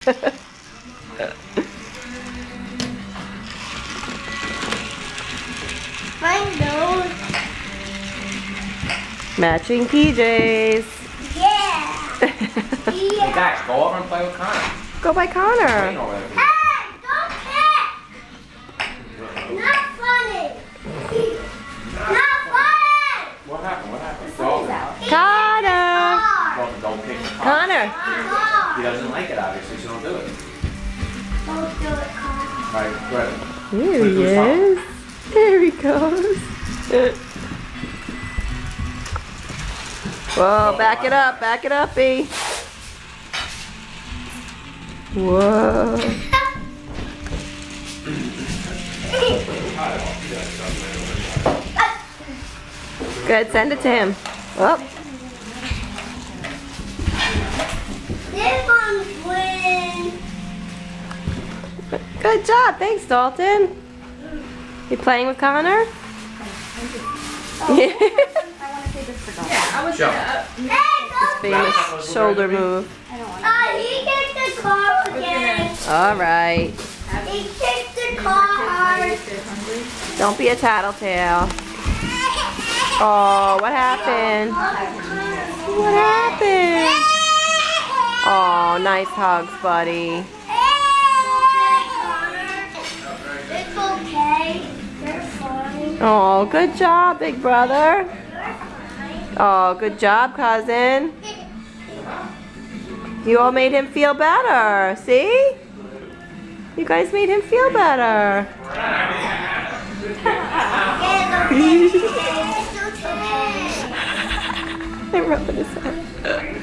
My nose. Matching PJs. Yeah. Hey guys, go over and play with Connor. Go by Connor. Wait over there. Hey, don't kick. Not funny. Not funny. What happened? What happened? Connor. Don't kick the car. Connor. He doesn't like it, obviously, so don't do it. Don't do it, Connor. Alright, go ahead. There he is. There he goes. Whoa, back it up, B. Whoa. Good, send it to him. Oh. This one's win. Good job, thanks Dalton. You playing with Connor? Yeah. Show. Hey, don't Famous shoulder move. he kicked the car again. All right. He kicked the car. Don't be a tattletale. Oh, what happened? What happened? Oh, nice hugs, buddy. It's okay. You're fine. Oh, good job, big brother. Oh, good job, cousin. You all made him feel better. See? You guys made him feel better. It's okay. I'm rubbing his head.